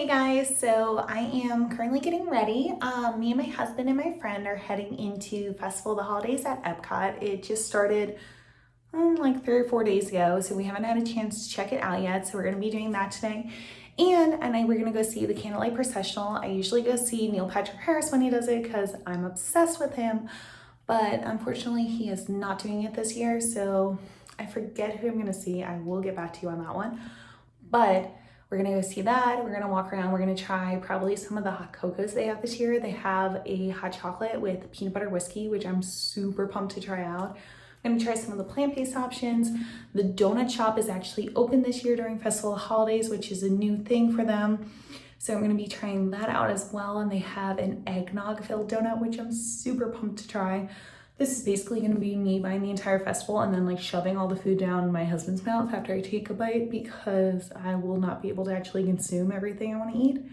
Hey guys, so I am currently getting ready. Me and my husband and my friend are heading into Festival of the Holidays at Epcot. It just started like 3 or 4 days ago, so we haven't had a chance to check it out yet. So we're gonna be doing that today. We're gonna go see the Candlelight Processional. I usually go see Neil Patrick Harris when he does it because I'm obsessed with him, but unfortunately he is not doing it this year, so I forget who I'm gonna see. I will get back to you on that one. But we're gonna go see that. We're gonna walk around. We're gonna try probably some of the hot cocos they have this year. They have a hot chocolate with peanut butter whiskey, which I'm super pumped to try out. I'm gonna try some of the plant-based options. The donut shop is actually open this year during Festival Holidays, which is a new thing for them. So I'm gonna be trying that out as well. And they have an eggnog filled donut, which I'm super pumped to try. This is basically gonna be me buying the entire festival and then like shoving all the food down my husband's mouth after I take a bite because I will not be able to actually consume everything I wanna eat.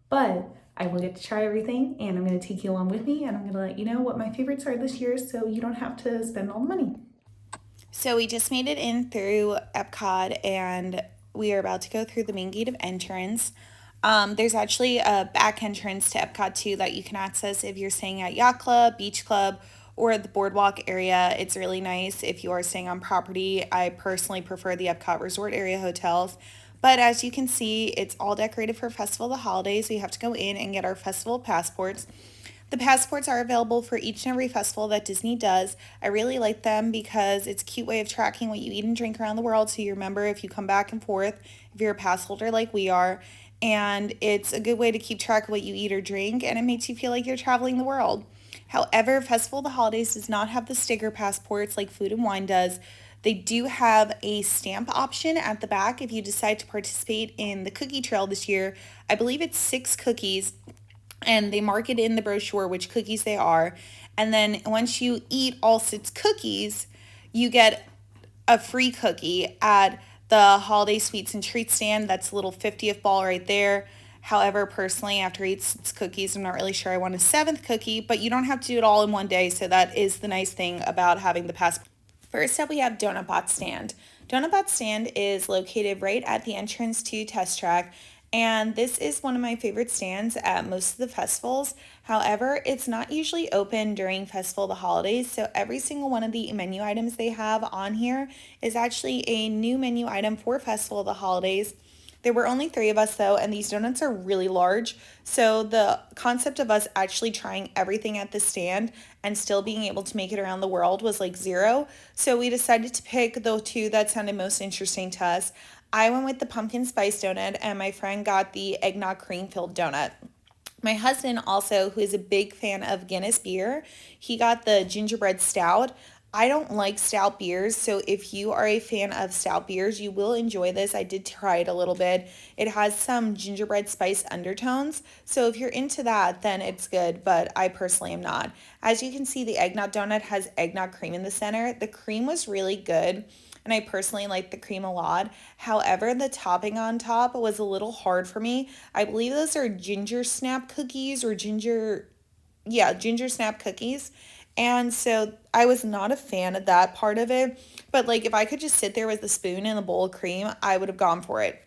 But I will get to try everything and I'm gonna take you along with me and I'm gonna let you know what my favorites are this year so you don't have to spend all the money. So we just made it in through Epcot and we are about to go through the main gate of entrance. There's actually a back entrance to Epcot too that you can access if you're staying at Yacht Club, Beach Club, or the boardwalk area. It's really nice if you are staying on property. I personally prefer the Epcot Resort area hotels. But as you can see, it's all decorated for Festival of the Holidays. We have to go in and get our festival passports. The passports are available for each and every festival that Disney does. I really like them because it's a cute way of tracking what you eat and drink around the world so you remember if you come back and forth, if you're a pass holder like we are. And it's a good way to keep track of what you eat or drink, and it makes you feel like you're traveling the world. However, Festival of the Holidays does not have the sticker passports like Food and Wine does. They do have a stamp option at the back if you decide to participate in the cookie trail this year. I believe it's 6 cookies, and they mark it in the brochure which cookies they are. And then once you eat all 6 cookies, you get a free cookie at the Holiday Sweets and Treats stand. That's a little 50th ball right there. However, personally, after 8 cookies, I'm not really sure I want a 7th cookie, but you don't have to do it all in one day, so that is the nice thing about having the pass. First up, we have Donut Bot Stand. Donut Bot Stand is located right at the entrance to Test Track, and this is one of my favorite stands at most of the festivals. However, it's not usually open during Festival of the Holidays, so every single one of the menu items they have on here is actually a new menu item for Festival of the Holidays. There were only 3 of us though, and these donuts are really large. So the concept of us actually trying everything at the stand and still being able to make it around the world was like 0. So we decided to pick the 2 that sounded most interesting to us. I went with the pumpkin spice donut and my friend got the eggnog cream filled donut. My husband also, who is a big fan of Guinness beer, he got the gingerbread stout. I don't like stout beers, so if you are a fan of stout beers, you will enjoy this. I did try it a little bit. It has some gingerbread spice undertones, so if you're into that, then it's good, but I personally am not. As you can see, the eggnog donut has eggnog cream in the center. The cream was really good, and I personally like the cream a lot. However, the topping on top was a little hard for me. I believe those are ginger snap cookies or ginger snap cookies. And so I was not a fan of that part of it. But like if I could just sit there with a spoon and a bowl of cream, I would have gone for it.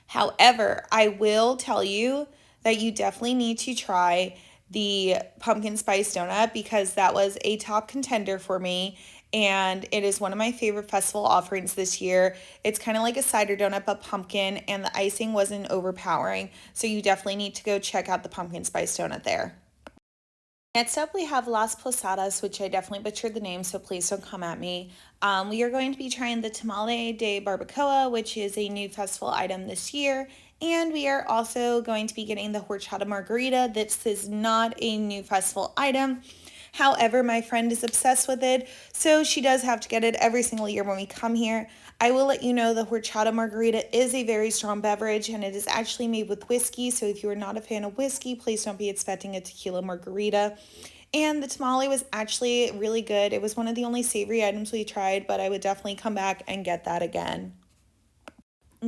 However, I will tell you that you definitely need to try the pumpkin spice donut because that was a top contender for me. And it is one of my favorite festival offerings this year. It's kind of like a cider donut, but pumpkin, and the icing wasn't overpowering. So you definitely need to go check out the pumpkin spice donut there. Next up, we have Las Posadas, which I definitely butchered the name, so please don't come at me. We are going to be trying the Tamale de Barbacoa, which is a new festival item this year. And we are also going to be getting the horchata margarita. This is not a new festival item. However, my friend is obsessed with it, so she does have to get it every single year when we come here. I will let you know the horchata margarita is a very strong beverage, and it is actually made with whiskey, so if you are not a fan of whiskey, please don't be expecting a tequila margarita. And the tamale was actually really good. It was one of the only savory items we tried, but I would definitely come back and get that again.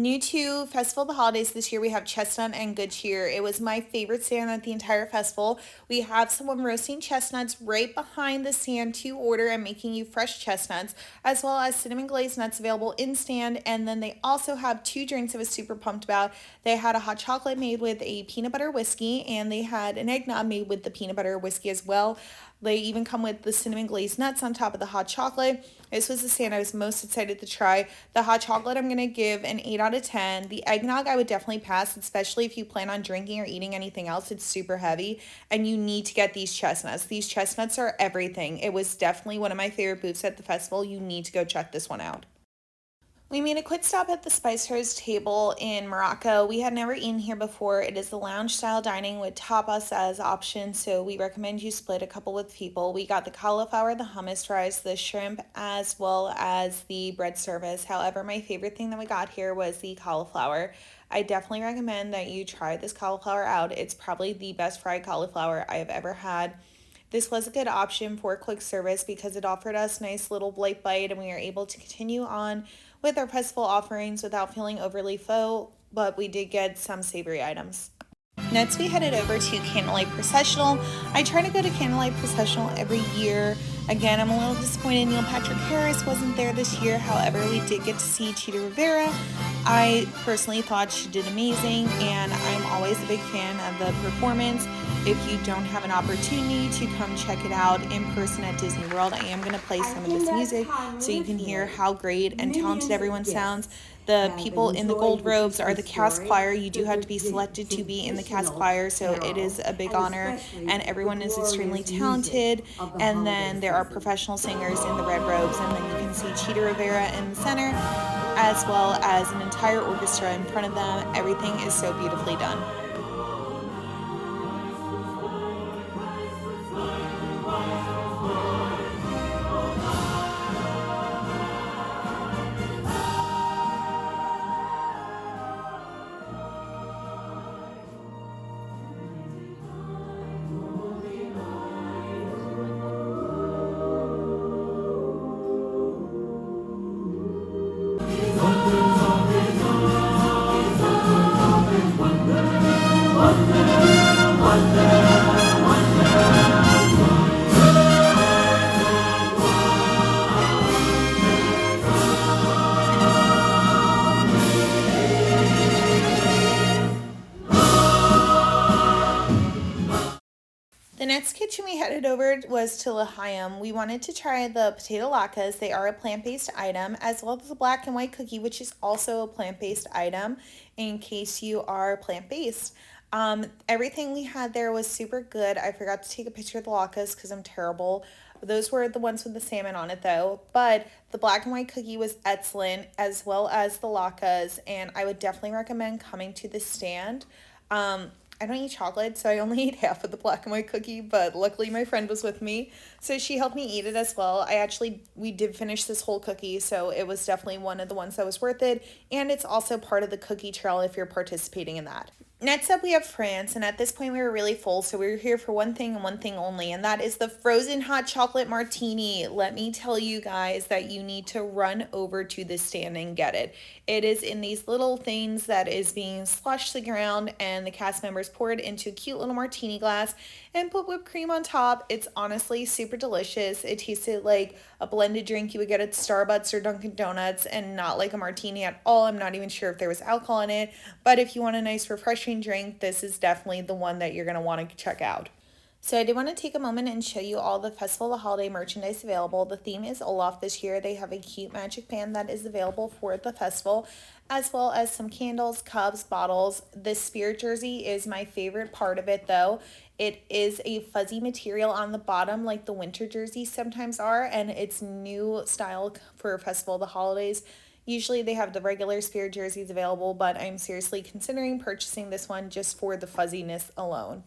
New to Festival of the Holidays this year, we have Chestnut and Good Cheer. It was my favorite stand at the entire festival. We have someone roasting chestnuts right behind the stand to order and making you fresh chestnuts, as well as cinnamon glazed nuts available in stand. And then they also have two drinks I was super pumped about. They had a hot chocolate made with a peanut butter whiskey, and they had an eggnog made with the peanut butter whiskey as well. They even come with the cinnamon glazed nuts on top of the hot chocolate. This was the stand I was most excited to try. The hot chocolate I'm going to give an 8 out of 10. The eggnog I would definitely pass, especially if you plan on drinking or eating anything else. It's super heavy and you need to get these chestnuts. These chestnuts are everything. It was definitely one of my favorite booths at the festival. You need to go check this one out. We made a quick stop at the Spice Rose table in Morocco. We had never eaten here before. It is the lounge style dining with tapas as options, so we recommend you split a couple with people. We got the cauliflower, the hummus fries, the shrimp, as well as the bread service. However, my favorite thing that we got here was the cauliflower. I definitely recommend that you try this cauliflower out. It's probably the best fried cauliflower I have ever had. This was a good option for quick service because it offered us nice little light bite and we were able to continue on with our festival offerings without feeling overly full, but we did get some savory items. Next, we headed over to Candlelight Professional. I try to go to Candlelight Professional every year. Again, I'm a little disappointed Neil Patrick Harris wasn't there this year. However, we did get to see Cheetah Rivera. I personally thought she did amazing, and I'm always a big fan of the performance. If you don't have an opportunity to come check it out in person at Disney World, I am going to play some of this music so you can hear how great and talented everyone sounds. The people in the gold robes are the cast choir. You do have to be selected to be in the cast choir, so it is a big honor, and everyone is extremely talented. And then there are professional singers in the red robes, and then you can see Cheetah Rivera in the center, as well as an entire orchestra in front of them. Everything is so beautifully done. The next kitchen we headed over was to L'Chaim. We wanted to try the potato latkes. They are a plant-based item, as well as the black and white cookie, which is also a plant-based item in case you are plant-based. Everything we had there was super good. I forgot to take a picture of the latkes because I'm terrible. Those were the ones with the salmon on it though. But the black and white cookie was excellent, as well as the latkes, and I would definitely recommend coming to the stand. I don't eat chocolate, so I only ate half of the black and white cookie, but luckily my friend was with me, so she helped me eat it as well. We did finish this whole cookie, so it was definitely one of the ones that was worth it, and it's also part of the cookie trail if you're participating in that. Next up, we have France, and at this point, we were really full, so we were here for one thing and one thing only, and that is the frozen hot chocolate martini. Let me tell you guys that you need to run over to this stand and get it. It is in these little things that is being sloshed to the ground, and the cast members pour it into a cute little martini glass and put whipped cream on top. It's honestly super delicious. It tasted like a blended drink you would get at Starbucks or Dunkin' Donuts, and not like a martini at all. I'm not even sure if there was alcohol in it, but if you want a nice refreshing drink, this is definitely the one that you're going to want to check out. So I did want to take a moment and show you all the Festival of the Holiday merchandise available. The theme is Olaf this year. They have a cute magic band that is available for the festival, as well as some candles, cups, bottles. This spirit jersey is my favorite part of it though. It is a fuzzy material on the bottom like the winter jerseys sometimes are, and it's new style for Festival of the Holidays. Usually they have the regular spirit jerseys available, but I'm seriously considering purchasing this one just for the fuzziness alone.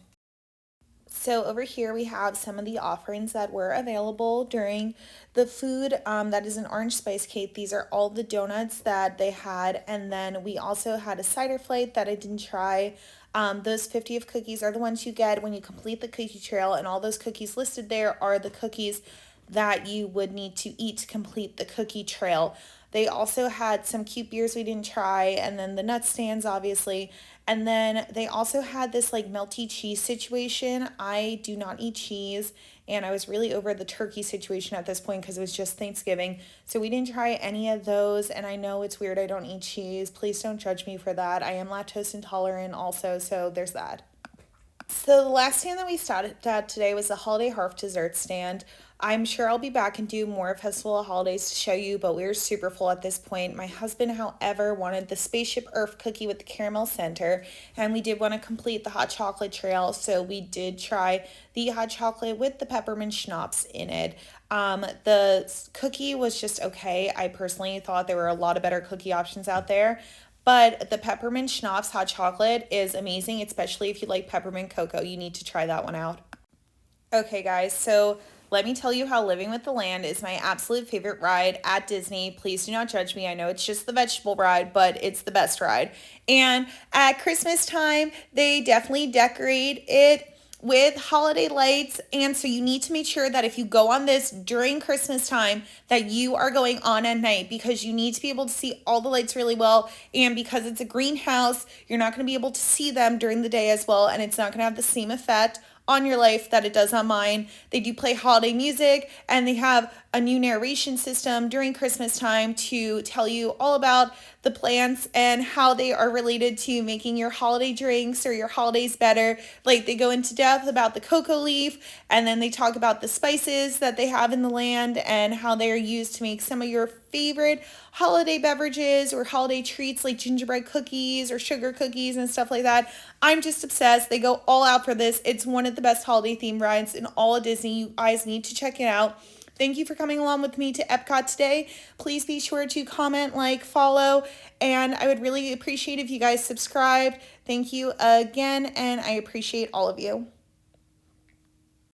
So over here we have some of the offerings that were available during the food. That is an orange spice cake. These are all the donuts that they had. And then we also had a cider flake that I didn't try. Those 50 of cookies are the ones you get when you complete the cookie trail. And all those cookies listed there are the cookies that you would need to eat to complete the cookie trail. They also had some cute beers we didn't try, and then the nut stands, obviously. And then they also had this like melty cheese situation. I do not eat cheese, and I was really over the turkey situation at this point because it was just Thanksgiving. So we didn't try any of those, and I know it's weird I don't eat cheese. Please don't judge me for that. I am lactose intolerant also, so there's that. So the last stand that we started at today was the Holiday Hearth dessert stand. I'm sure I'll be back and do more Festival of Holidays to show you, but we're super full at this point. My husband, however, wanted the Spaceship Earth cookie with the caramel center, and we did want to complete the hot chocolate trail, so we did try the hot chocolate with the peppermint schnapps in it. The cookie was just okay. I personally thought there were a lot of better cookie options out there. But the peppermint schnapps hot chocolate is amazing, especially if you like peppermint cocoa. You need to try that one out. Okay, guys, so let me tell you how Living with the Land is my absolute favorite ride at Disney. Please do not judge me. I know it's just the vegetable ride, but it's the best ride. And at Christmas time, they definitely decorate it with holiday lights, and so you need to make sure that if you go on this during Christmas time that you are going on at night, because you need to be able to see all the lights really well, and because it's a greenhouse, you're not going to be able to see them during the day as well, and it's not going to have the same effect on your life that it does on mine. They do play holiday music, and they have a new narration system during Christmas time to tell you all about the plants and how they are related to making your holiday drinks or your holidays better. Like, they go into depth about the cocoa leaf, and then they talk about the spices that they have in the land and how they are used to make some of your favorite holiday beverages or holiday treats like gingerbread cookies or sugar cookies and stuff like that. I'm just obsessed. They go all out for this. It's one of the best holiday themed rides in all of Disney. You guys need to check it out. Thank you for coming along with me to Epcot today. Please be sure to comment, like, follow, and I would really appreciate if you guys subscribed. Thank you again, and I appreciate all of you.